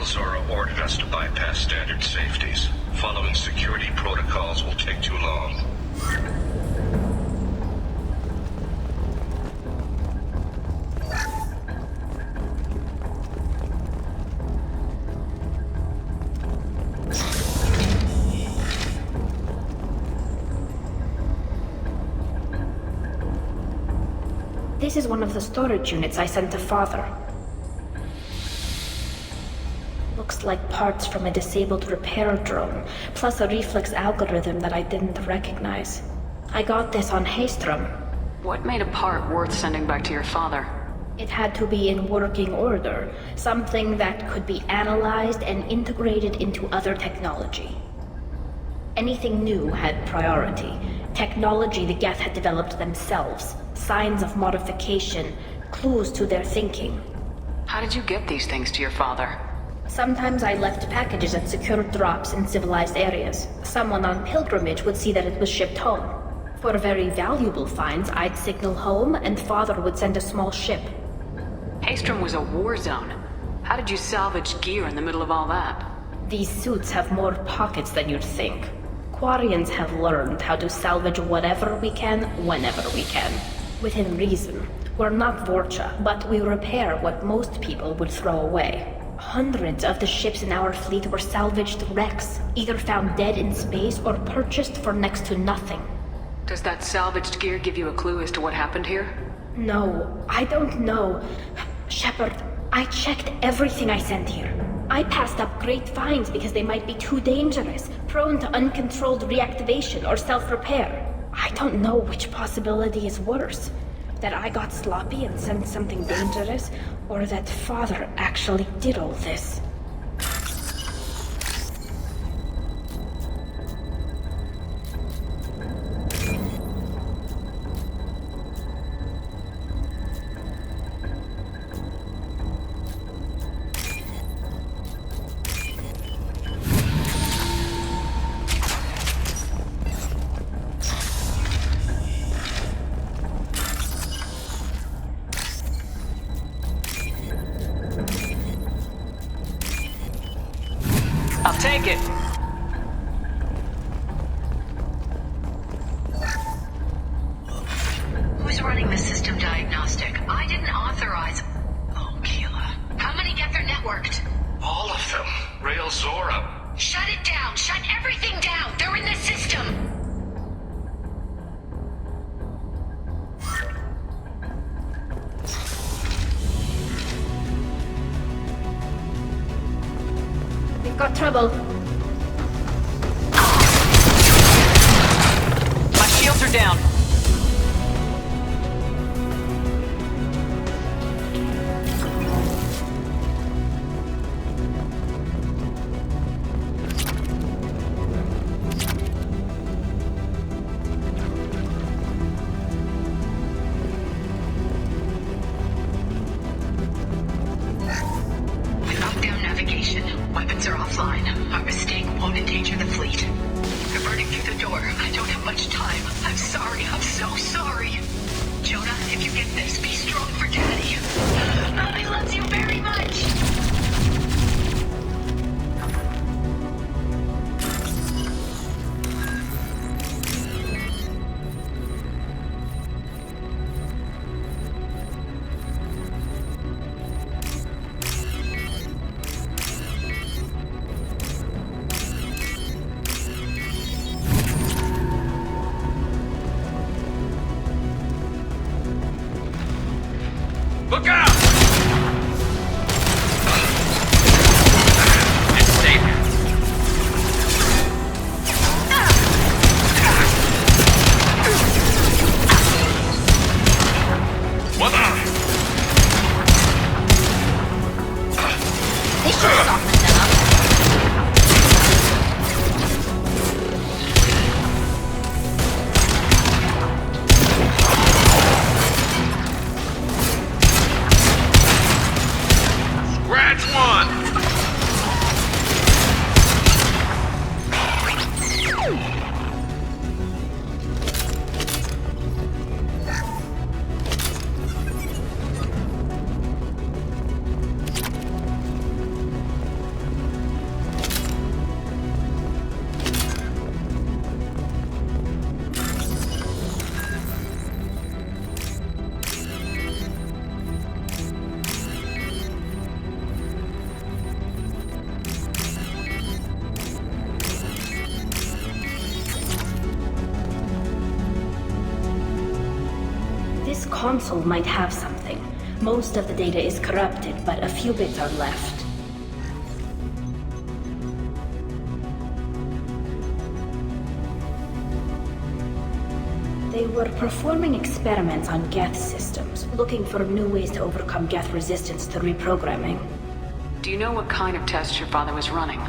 Zora ordered us to bypass standard safeties. Following security protocols will take too long. This is one of the storage units I sent to Father. Looks like parts from a disabled repair drone, plus a reflex algorithm that I didn't recognize. I got this on Haystrom. What made a part worth sending back to your father? It had to be in working order, something that could be analyzed and integrated into other technology. Anything new had priority. Technology the Geth had developed themselves, signs of modification, clues to their thinking. How did you get these things to your father? Sometimes I left packages at secure drops in civilized areas. Someone on pilgrimage would see that it was shipped home. For very valuable finds, I'd signal home and Father would send a small ship. Haystrom was a war zone. How did you salvage gear in the middle of all that? These suits have more pockets than you'd think. Quarians have learned how to salvage whatever we can, whenever we can. Within reason. We're not Vorcha, but we repair what most people would throw away. Hundreds of the ships in our fleet were salvaged wrecks, either found dead in space or purchased for next to nothing. Does that salvaged gear give you a clue as to what happened here? No, I don't know. Shepard, I checked everything I sent here. I passed up great finds because they might be too dangerous, prone to uncontrolled reactivation or self-repair. I don't know which possibility is worse. That I got sloppy and sent something dangerous, or that Father actually did all this. I'll take it. Who's running the system diagnostic? I didn't authorize... Oh, Keela. How many get their networked? All of them. Rail Zora. Shut it down! Shut everything down! They're in the system! We've got trouble. My shields are down. We locked down navigation. Weapons are offline. Our mistake won't endanger the fleet. They're burning through the door. I don't have much time. I'm sorry. I'm so sorry. Jonah, if you get this, be strong for Daddy. I love you very much. Look out! It's safe. What the? They should have softened them up. Scratch one! console might have something. Most of the data is corrupted, but a few bits are left. They were performing experiments on Geth systems, looking for new ways to overcome Geth resistance to reprogramming. Do you know what kind of tests your father was running?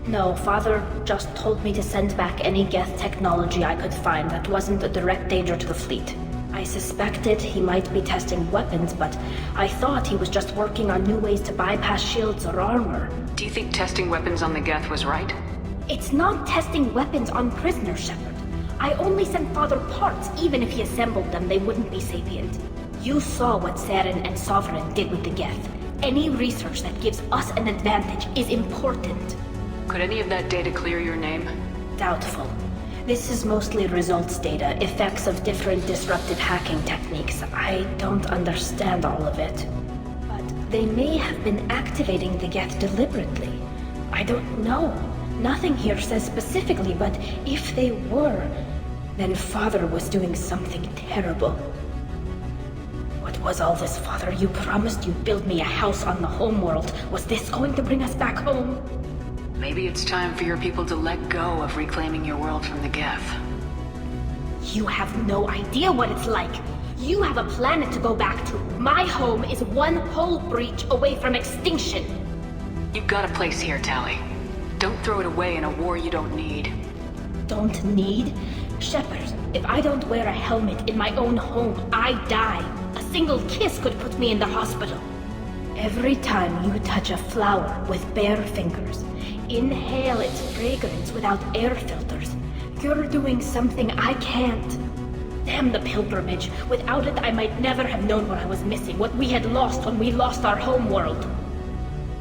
No, Father just told me to send back any Geth technology I could find that wasn't a direct danger to the fleet. I suspected he might be testing weapons, but I thought he was just working on new ways to bypass shields or armor. Do you think testing weapons on the Geth was right? It's not testing weapons on prisoners, Shepard. I only sent Father parts. Even if he assembled them, they wouldn't be sapient. You saw what Saren and Sovereign did with the Geth. Any research that gives us an advantage is important. Could any of that data clear your name? Doubtful. This is mostly results data, effects of different disruptive hacking techniques. I don't understand all of it. But they may have been activating the Geth deliberately. I don't know. Nothing here says specifically, but if they were, then Father was doing something terrible. What was all this, Father? You promised you'd build me a house on the homeworld. Was this going to bring us back home? Maybe it's time for your people to let go of reclaiming your world from the Geth. You have no idea what it's like. You have a planet to go back to. My home is one hull breach away from extinction. You've got a place here, Tali. Don't throw it away in a war you don't need. Don't need? Shepard, if I don't wear a helmet in my own home, I die. A single kiss could put me in the hospital. Every time you touch a flower with bare fingers, inhale its fragrance without air filters, you're doing something I can't. Damn the pilgrimage. Without it, I might never have known what I was missing, what we had lost when we lost our homeworld.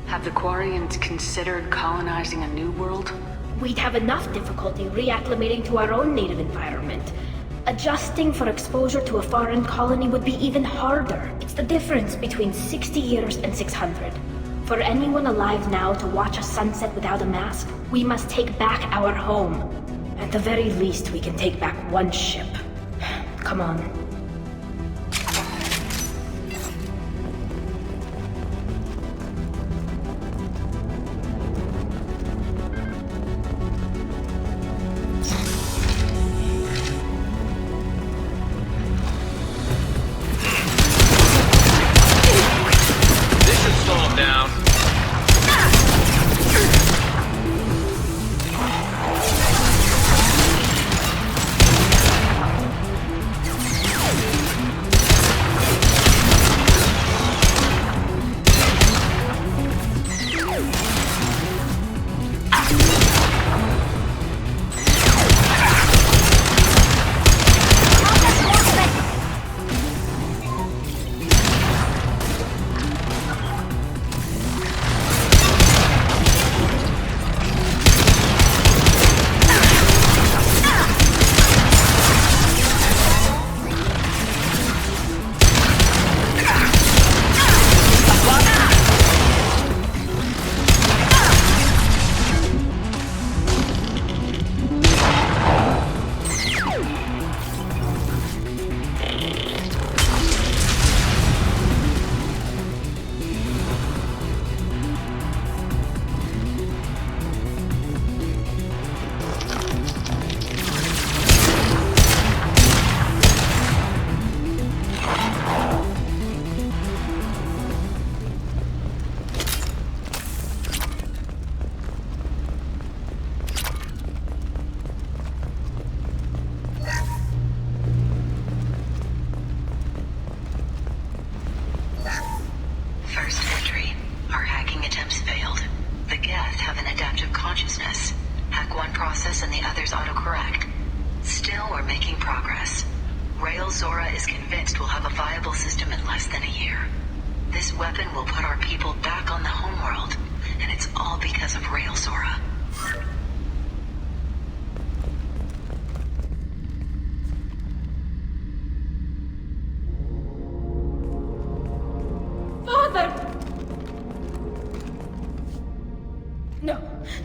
Have the Quarians considered colonizing a new world? We'd have enough difficulty reacclimating to our own native environment. Adjusting for exposure to a foreign colony would be even harder. It's the difference between 60 years and 600. For anyone alive now to watch a sunset without a mask, we must take back our home. At the very least, we can take back one ship. Come on.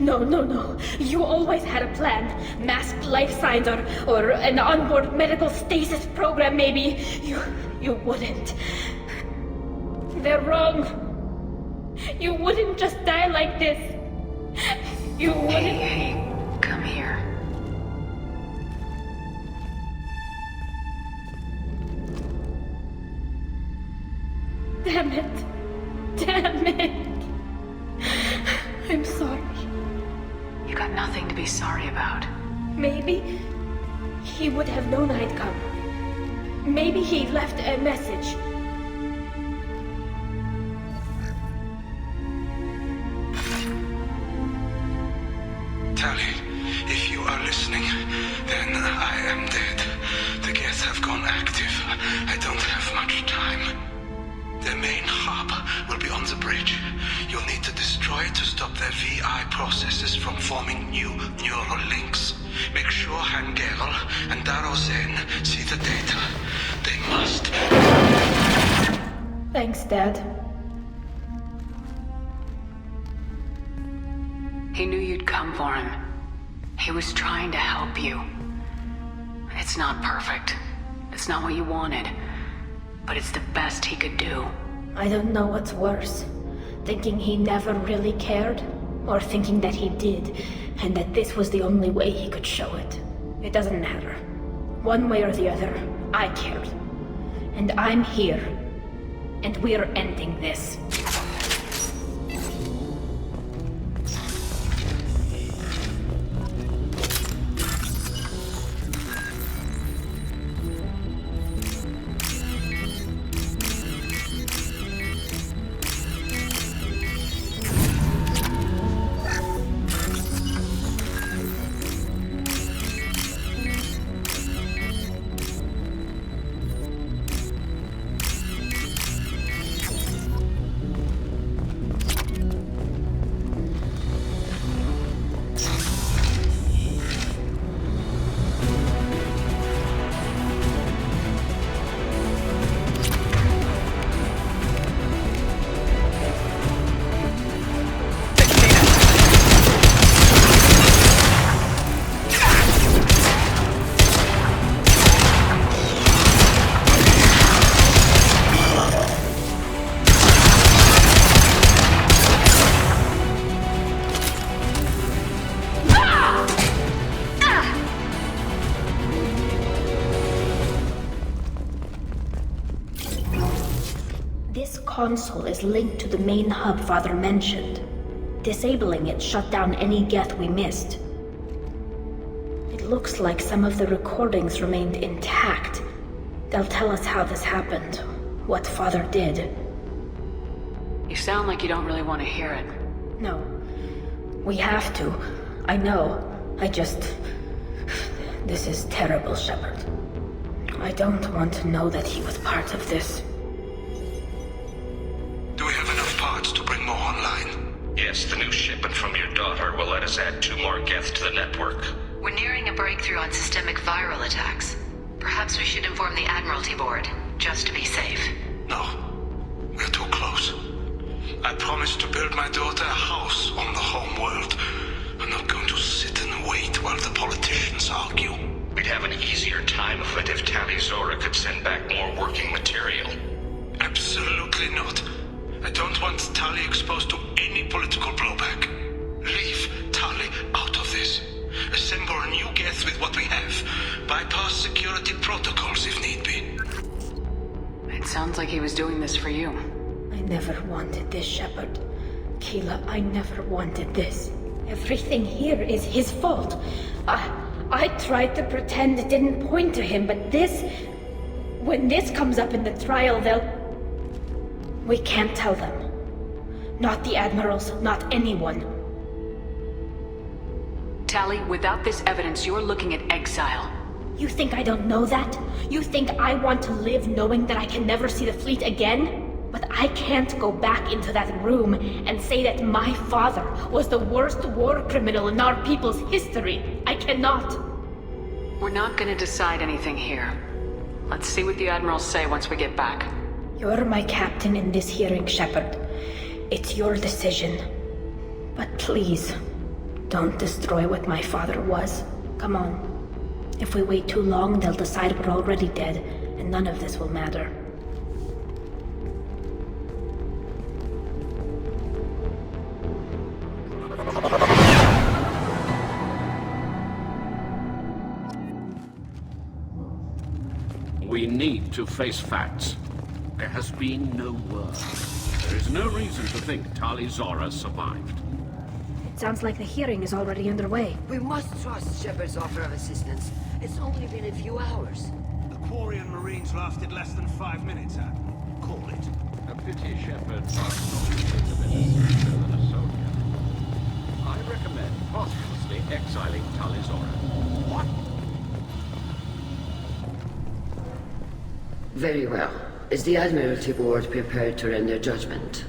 No. You always had a plan. Masked life signs or an onboard medical stasis program, maybe. You wouldn't. They're wrong. You wouldn't just die like this. You wouldn't. Hey, come here. Damn it. Damn it. I'm sorry. You got nothing to be sorry about. Maybe he would have known I'd come. Maybe he left a message. Tali, if you are listening, then I am dead. The gets have gone active. I don't have much time. The main hub will be on the bridge. You'll need to destroy it to stop their VI processes from forming new neural links. Make sure Hangerl and Darozen see the data. They must. Thanks, Dad. He knew you'd come for him. He was trying to help you. It's not perfect. It's not what you wanted. But it's the best he could do. I don't know what's worse. Thinking he never really cared, or thinking that he did, and that this was the only way he could show it. It doesn't matter. One way or the other, I cared. And I'm here. And we're ending this. Console is linked to the main hub Father mentioned. Disabling it shut down any geth we missed. It looks like some of the recordings remained intact. They'll tell us how this happened, what Father did. You sound like you don't really want to hear it. No. We have to. I know. This is terrible, Shepard. I don't want to know that he was part of this. Do we have enough parts to bring more online? Yes, the new shipment from your daughter will let us add 2 more geth to the network. We're nearing a breakthrough on systemic viral attacks. Perhaps we should inform the Admiralty Board, just to be safe. No. We're too close. I promised to build my daughter a house on the home world. I'm not going to sit and wait while the politicians argue. We'd have an easier time of it if Tali Zora could send back more working material. Absolutely not. I don't want Tali exposed to any political blowback. Leave Tali out of this. Assemble a new geth with what we have. Bypass security protocols if need be. It sounds like he was doing this for you. I never wanted this, Shepard. Keela, I never wanted this. Everything here is his fault. I tried to pretend it didn't point to him, but this... When this comes up in the trial, they'll... We can't tell them. Not the Admirals, not anyone. Tali, without this evidence, you're looking at exile. You think I don't know that? You think I want to live knowing that I can never see the fleet again? But I can't go back into that room and say that my father was the worst war criminal in our people's history. I cannot. We're not gonna decide anything here. Let's see what the Admirals say once we get back. You're my captain in this hearing, Shepard. It's your decision. But please, don't destroy what my father was. Come on. If we wait too long, they'll decide we're already dead, and none of this will matter. We need to face facts. There has been no word. There is no reason to think Tali Zora survived. It sounds like the hearing is already underway. We must trust Shepard's offer of assistance. It's only been a few hours. The Quarian Marines lasted less than 5 minutes, Admiral. Call it. A pity Shepard was not a better soldier than a soldier. I recommend posthumously exiling Tali Zora. What? Very well. Is the Admiralty Board prepared to render judgment?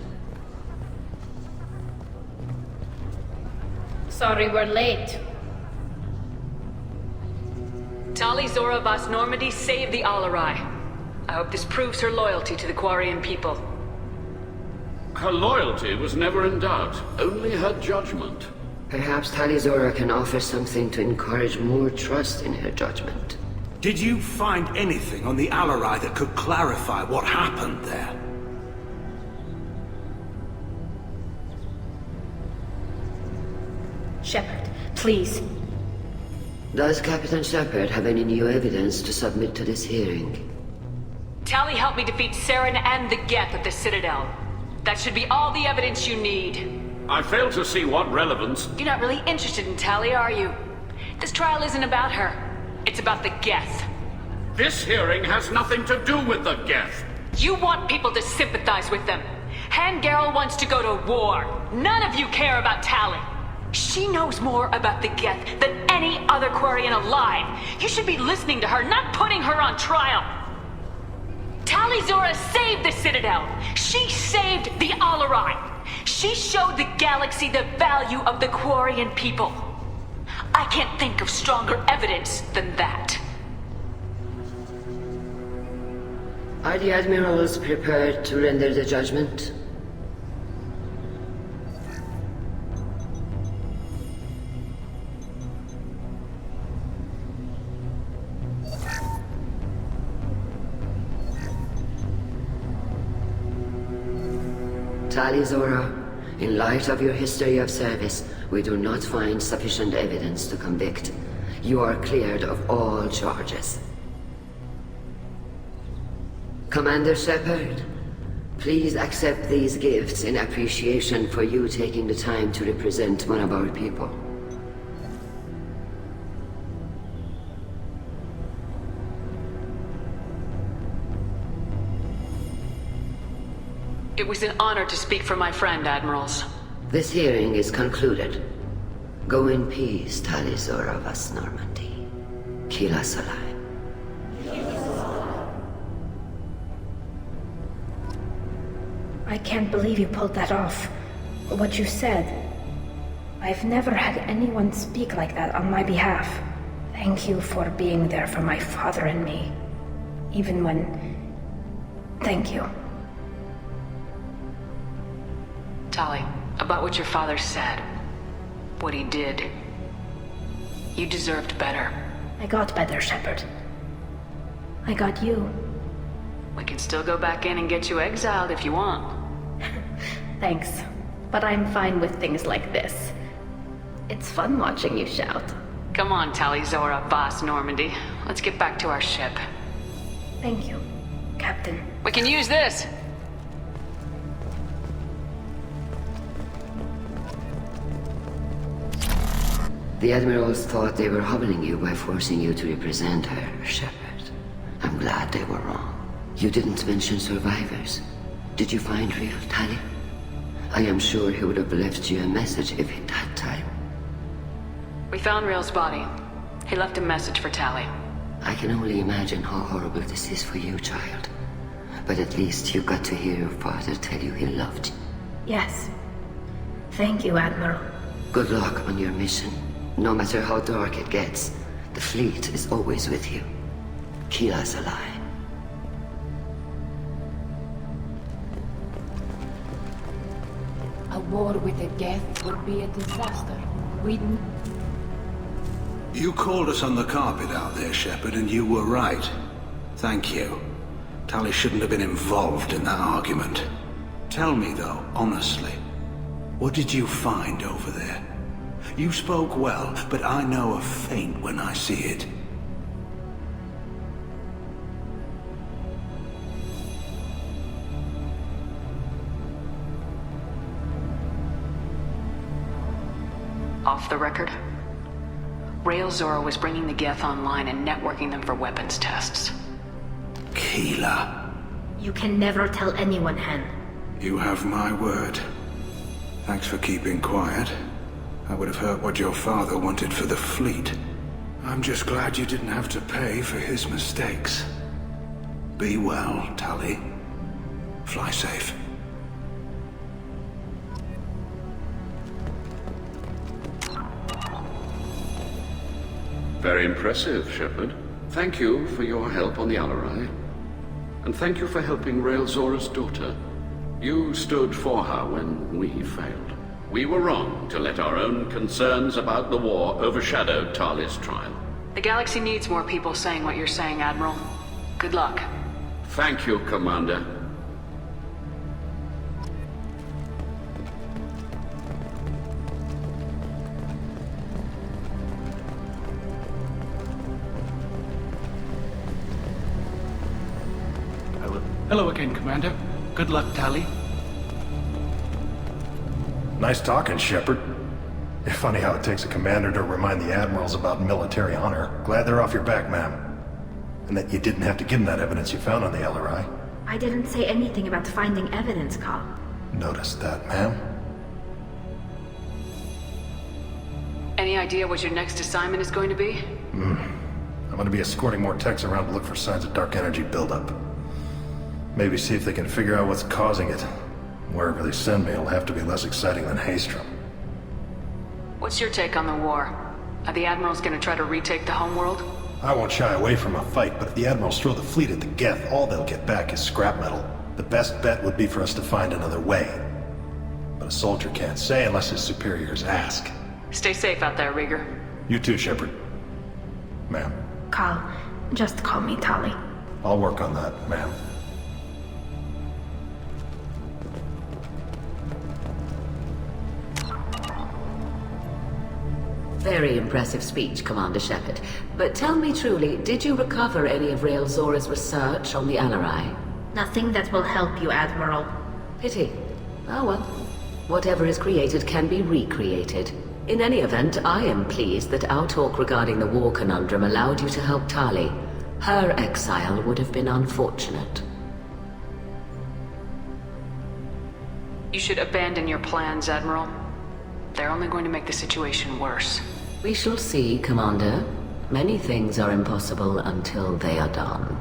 Sorry we're late. Tali Zora Vas Normandy saved the Alarai. I hope this proves her loyalty to the Quarian people. Her loyalty was never in doubt, only her judgment. Perhaps Tali Zora can offer something to encourage more trust in her judgment. Did you find anything on the Alarai that could clarify what happened there? Shepard, please. Does Captain Shepard have any new evidence to submit to this hearing? Tali helped me defeat Saren and the Geth at the Citadel. That should be all the evidence you need. I fail to see what relevance... You're not really interested in Tali, are you? This trial isn't about her. It's about the Geth. This hearing has nothing to do with the Geth. You want people to sympathize with them. Hangarel wants to go to war. None of you care about Tali. She knows more about the Geth than any other Quarian alive. You should be listening to her, not putting her on trial. Tali Zora saved the Citadel. She saved the Alarai. She showed the galaxy the value of the Quarian people. I can't think of stronger evidence than that. Are the Admirals prepared to render the judgment? Tali Zora, in light of your history of service, we do not find sufficient evidence to convict. You are cleared of all charges. Commander Shepard, please accept these gifts in appreciation for you taking the time to represent one of our people. It was an honor to speak for my friend, Admirals. This hearing is concluded. Go in peace, Tali Zora Vas Normandy. Kila Salai. I can't believe you pulled that off. What you said. I've never had anyone speak like that on my behalf. Thank you for being there for my father and me. Even when... Thank you. Tali, about what your father said, what he did, you deserved better. I got better, Shepard. I got you. We can still go back in and get you exiled if you want. Thanks, but I'm fine with things like this. It's fun watching you shout. Come on, Tali Zora Vas Normandy. Let's get back to our ship. Thank you, Captain. We can use this! The Admirals thought they were humbling you by forcing you to represent her, Shepard. I'm glad they were wrong. You didn't mention survivors. Did you find real Tali? I am sure he would have left you a message if he'd had time. We found Real's body. He left a message for Tali. I can only imagine how horrible this is for you, child. But at least you got to hear your father tell you he loved you. Yes. Thank you, Admiral. Good luck on your mission. No matter how dark it gets, the fleet is always with you. Kila Salai. A war with the Geth would be a disaster. You called us on the carpet out there, Shepard, and you were right. Thank you. Tali shouldn't have been involved in that argument. Tell me, though, honestly, what did you find over there? You spoke well, but I know a feint when I see it. Off the record? Rail Zora was bringing the Geth online and networking them for weapons tests. Keeler. You can never tell anyone, Hen. You have my word. Thanks for keeping quiet. I would have heard what your father wanted for the fleet. I'm just glad you didn't have to pay for his mistakes. Be well, Tali. Fly safe. Very impressive, Shepard. Thank you for your help on the Alarai. And thank you for helping Rail Zora's daughter. You stood for her when we failed. We were wrong to let our own concerns about the war overshadow Tali's trial. The galaxy needs more people saying what you're saying, Admiral. Good luck. Thank you, Commander. Hello again, Commander. Good luck, Tali. Nice talking, Shepard. It's funny how it takes a commander to remind the admirals about military honor. Glad they're off your back, ma'am. And that you didn't have to give them that evidence you found on the LRI. I didn't say anything about finding evidence, Carl. Noticed that, ma'am. Any idea what your next assignment is going to be? I'm gonna be escorting more techs around to look for signs of dark energy buildup. Maybe see if they can figure out what's causing it. Wherever they send me, it'll have to be less exciting than Haystrom. What's your take on the war? Are the Admirals gonna try to retake the homeworld? I won't shy away from a fight, but if the Admirals throw the fleet at the Geth, all they'll get back is scrap metal. The best bet would be for us to find another way. But a soldier can't say unless his superiors ask. Stay safe out there, Rieger. You too, Shepard. Ma'am. Carl, just call me Tali. I'll work on that, ma'am. Very impressive speech, Commander Shepard. But tell me truly, did you recover any of Rail Zora's research on the Alarai? Nothing that will help you, Admiral. Pity. Oh well. Whatever is created can be recreated. In any event, I am pleased that our talk regarding the war conundrum allowed you to help Tali. Her exile would have been unfortunate. You should abandon your plans, Admiral. They're only going to make the situation worse. We shall see, Commander. Many things are impossible until they are done.